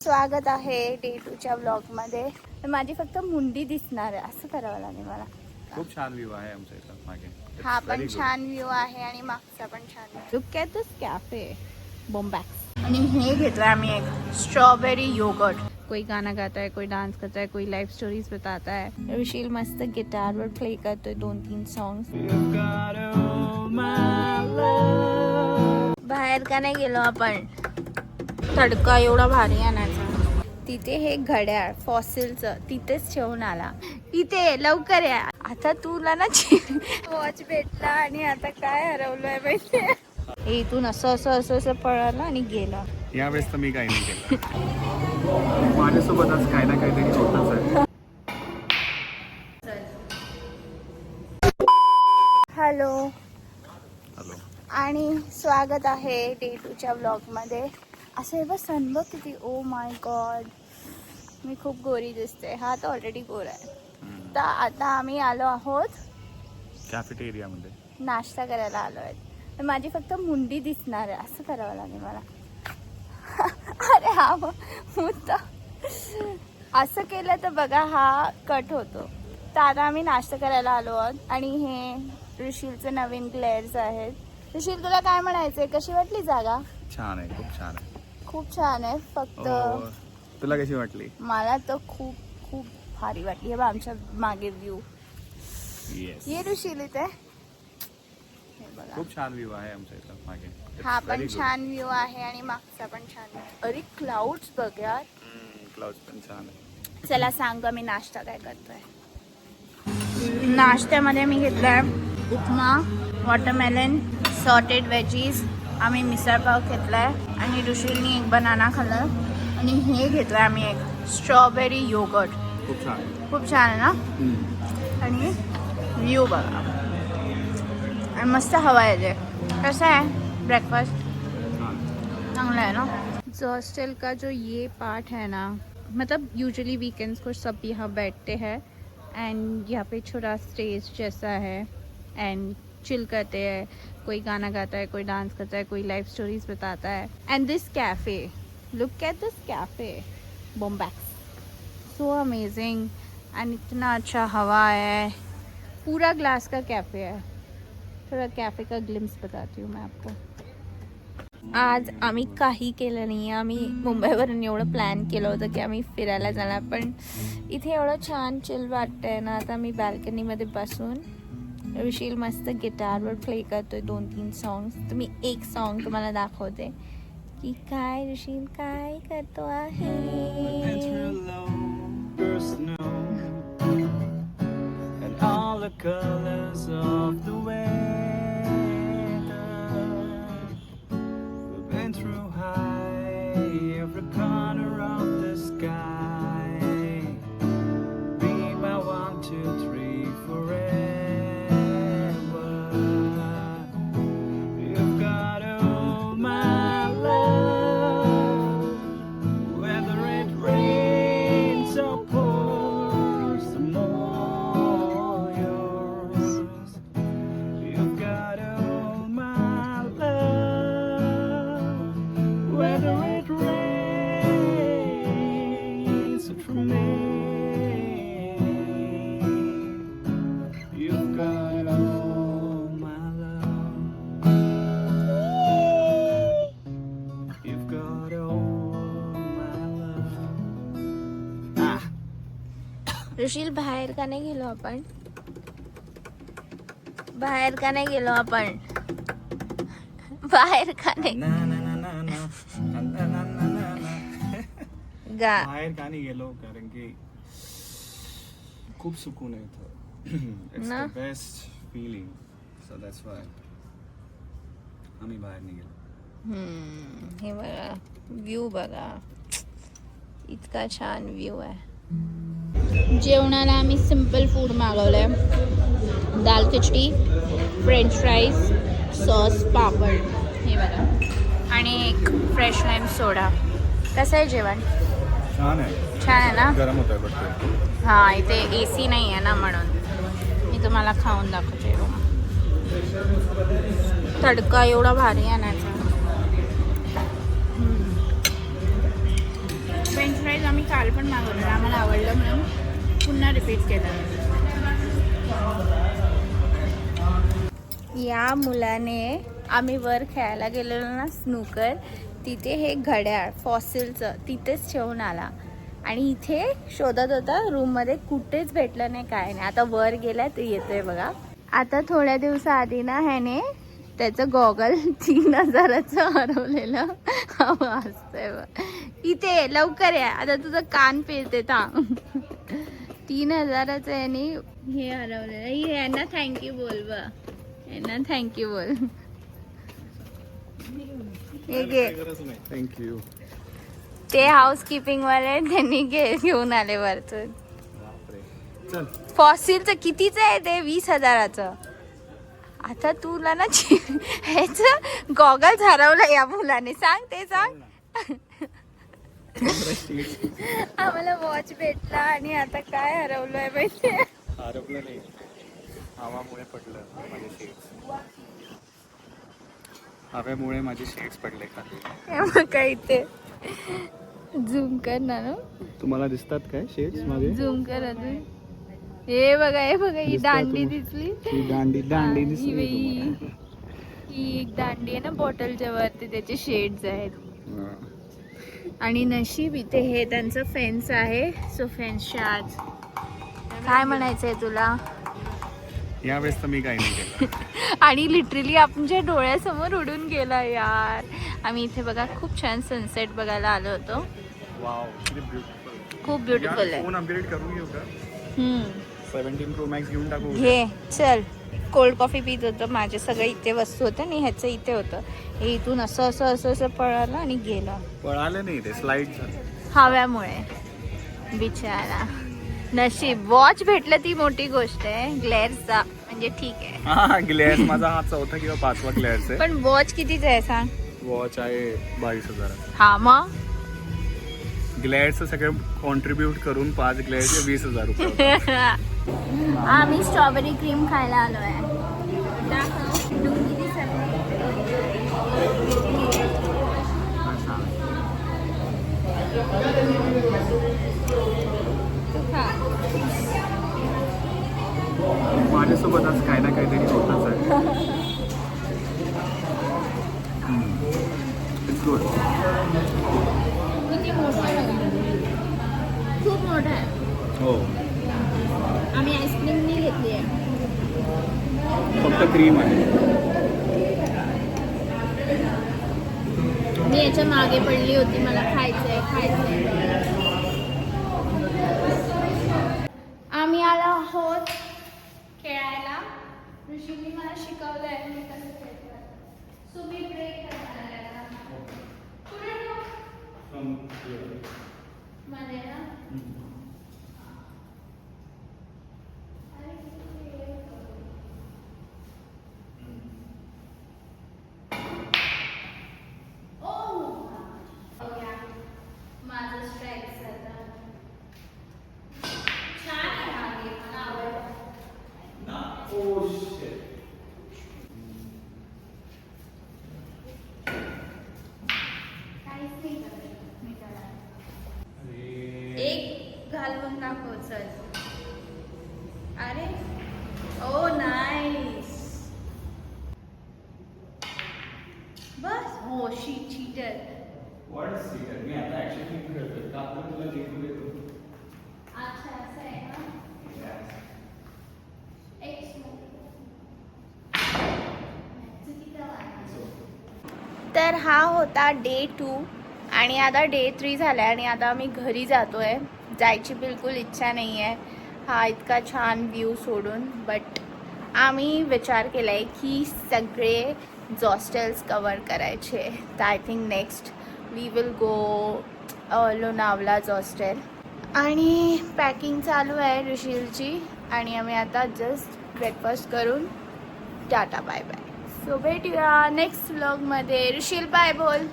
स्वागत आहे डे 2च्या ब्लॉगमध्ये. माझी फक्त मुंडी दिसणार आहे असं करावं लागेल मला. खूप छान व्ह्यू आहे आमच्या इथं मागे. हा पण छान व्ह्यू आहे आणि मागचा पण छान. Look at this cafe Bombax. आणि हे घेतलं आम्ही एक स्ट्रॉबेरी योगर्ट. कोई गाना गाता है, कोई डांस करता है, कोई लाइफ स्टोरीज बताता है. ऋषील मस्त गिटारवर प्ले करतोय 2-3 सॉंग्स. बाहेर का नाही गेलो आपण. तडका एवढा भारी आणायचा. तिथे हे घड्याळ फॉसिलचं तिथेच ठेवून आला. इथे लवकर या. आता तुला ना वॉच भेटला आणि आता काय हरवलंय माहितीये. इथून असं पळाला आणि गेला. यावेळेस तर मी काही नाही केलं. माझ्यासोबतच काही ना काहीतरी होतच आहे. हॅलो हॅलो आणि स्वागत आहे डे 2च्या ब्लॉगमध्ये. असं हे बघ सन बघ किती. ओ माय गॉड मी खूप गोरी दिसते. हा तर ऑलरेडी गोरा आहे. तर आता आम्ही आलो आहोत कॅफेटेरियामध्ये नाश्ता करायला आलो आहे. माझी फक्त मुंडी दिसणार आहे असं करावं लागेल मला. अरे हा मुद्दा असं केलं तर बघा हा कट होतो. तर आता आम्ही नाश्ता करायला आलो आहोत आणि हे ऋषीलचे नवीन ग्लेअर्स आहेत. ऋषील तुला काय म्हणायचंय, कशी वाटली जागा? छान आहे, खूप छान आहे. खूप छान आहे. फक्त तुला कशी वाटली? मला तर खूप खूप भारी वाटली. हे बघ आमच्या मागे व्ह्यू. ये ऋषील इथे खूप छान व्ह्यू आहे आमच्या इथं मागे. हा पण छान व्ह्यू आहे आणि मागचा पण छान. अरे क्लाउड्स बघ यार. क्लाउड्स पण छान आहे. चला सांग मी नाश्ता काय करतोय. नाश्त्यामध्ये मी घेतलाय उपमा, वॉटरमेलन, सॉटेड वेजीज. आम्ही मिसळपाव घेतलाय आणि ऋषीलनी एक बनाना खाल्लं. आणि हे घेतलंय आम्ही एक स्ट्रॉबेरी योगर्ट. खूप छान आहे. खूप छान आहे ना. आणि व्ह्यू बघा आणि मस्त हवा येते. कसं आहे ब्रेकफास्ट? चांगला है ना. जो हॉस्टल का जो ये पार्ट है ना, मतलब यूजुअली वीकेंड्स को सब यहाँ बैठते हैं एंड यहाँ पे छोटा स्टेज जैसा है एंड चिल करते हैं. कोई गाना गाता है, कोई डांस करता है, कोई लाइफ स्टोरीज बताता है. End this cafe, look at this cafe Bombax, so amazing. End इतना अच्छा हवा है. पूरा ग्लास का कैफ़े है. थोड़ा कैफ़े का ग्लिम्स बताती हूँ मैं आपको. आज आम्ही काही केलं नाही. आम्ही मुंबईवरून एवढं प्लॅन केलं होतं की आम्ही फिरायला जाणार, पण इथे एवढं छान चिल वाटतंय ना. आता मी बाल्कनीमध्ये बसून ऋषील मस्त गिटारवर प्ले करतोय 2-3 सॉंग्स. तर मी एक सॉन्ग तुम्हाला दाखवते की काय ऋषील काय करतो आहे. Through high every corner of the sky. Be my 1, 2, 3 forever. You've got all my love, whether it rains or pours, I'm all yours. You've got all my love, whether it rains for me. You've got all my love. You've got all my love. ऋषील बाहेर का नाही गेलो आपण? बाहेर का नाही गेलो आपण? बाहेर का नाही गा बाहेर का नाही गेलो कारण की खूप सुकून आहे इथं. इट्स ना? The best feeling, so that's why आम्ही बाहेर नाही गेलो. हे बघा व्ह्यू बघा. इतका छान व्ह्यू आहे. जेवणाला आम्ही सिम्पल फूड मागवलंय. दाल खिचडी, फ्रेंच फ्राईज, सॉस, पापड. हे बघा आणि एक फ्रेश लाईम सोडा. कसं आहे जेवण? छान आहे. छान आहे ना. गरम होत आहे बट हां इथे AC नाही आहे ना म्हणून. मी तुम्हाला खाऊन दाखवते. तडका एवढा भारी आणायचा. काल पण मागवलं, आम्हाला आवडलं म्हणून पुन्हा रिपीट केलं. या मुलाने आम्ही वर खेळायला गेलेलो ना स्नूकर, तिथे हे घड्याळ फॉसिलचं तिथेच ठेवून आला आणि इथे शोधत होता रूममध्ये, कुठेच भेटलं नाही काय नाही. आता वर गेलाय तर येतोय बघा. आता थोड्या दिवसाआधी ना ह्याने त्याचं गॉगल 3000चं हरवलेलं असतंय. इथे लवकर या, आता तुझं कान पिळते थांब. 3000चं याने हे हरवलेलं. यांना थँक्यू बोल बा, यांना थँक्यू बोल. हे घे. थँक्यू. ते हाऊसकीपिंग वाले त्यांनी घेऊन आले वरतून. चल. फॉसिलचं कितीचं आहे ते? 20,000चं. आता तुला ना ह्याच गॉगल्स हरवलं या मुलाने. सांग ते सांग. आम्हाला वॉच भेटला आणि आता काय हरवलंय माहिती? हरवलं नाही, हवामुळे पडलं माझे शेड्स. हवेमुळे माझे शेड्स पडले खाली. काय ते झूम कर ना. तुम्हाला दिसतात काय शेड्स मागे? झूम कर अजून. हे बघा, हे बघा, ही दांडी दिसली. ही दांडी दिसली ही एक दांडी आहे ना बॉटलच्या वरती, त्याचे शेड्स आहेत. आणि नशीब इथे हे त्यांचं फेन्स आहे. सो फेन्सच्या आज काय म्हणायचंय तुला? यावेळेस तर मी काही नाही केलं. आणि लिटरली आमच्या डोळ्यासमोर उडून गेला यार. आम्ही इथे बघा खूप छान सनसेट बघायला आलो होतो. वाव, किती ब्युटिफुल. खूप ब्युटिफुल आहे. फोन अपग्रेड करून घेऊ का? 17 Pro Max घेऊन टाकू. घे चल. कोल्ड कॉफी पित होतं, माझे सगळे इथे वस्तू होतं आणि ह्याचं इथे होतं. हे इथून असं असं असं असं पळालं आणि गेलं. पळालं नाही, ते स्लाइड झालं हव्यामुळे बिचारा. नशीब वॉच भेटलं ती मोठी गोष्ट आहे. ग्लेअरचा म्हणजे ठीक आहे. हा, ग्लेअर्स माझा हा 4था किंवा 5वा ग्लेअर्स आहे. पण वॉच कितीच आहे सांग? वॉच आहे 22,000. हा मग ग्लेअर्सचं सगळं कॉन्ट्रीब्यूट करून 5 ग्लेअर्सचे 20,000 रुपये. आम्ही स्ट्रॉबेरी क्रीम खायला आलो आहे. माझ्यासोबत आज काही ना काहीतरी होतच आहे. It's good. किती मोठा आहे, खूप मोठा आहे. हो, आम्ही आईस्क्रीम नाही घेतली आहे, फक्त क्रीम आहे. मी याच्या मागे पडली होती, मला खायचंय. आम्ही आलो आहोत खेळायला. ऋषीने मला शिकवलंय मी कसं खेळतो. सो मी ब्रेक करणार आहे आता. पुढे मध्ये ना. माझं स्ट्राईक्स आता छान आहे. मागे मला आवडलं. काहीच नाही करत मी त्याला. एक घालवून दाखव चल. अरे ओ नाईस. बस. हो चीटर. मी आता ऍक्शन करतोय का? आपण तुला जिंकू देतो. अच्छा असं आहे ना. तर हा होता डे 2 आणि आता डे 3 झाला आहे आणि आता आम्ही घरी जातो आहे. जायची बिलकुल इच्छा नाही आहे हा इतका छान व्ह्यू सोडून. बट आम्ही विचार केला आहे की सगळे हॉस्टेल्स कवर करायचे. तर I think next we will go Lonavala hostel. आणि पॅकिंग चालू आहे ऋषीलची आणि आम्ही आता जस्ट ब्रेकफास्ट करून टाटा बाय बाय. सो भेटूया नेक्स्ट व्लॉगमध्ये. ऋषील बाय बोल.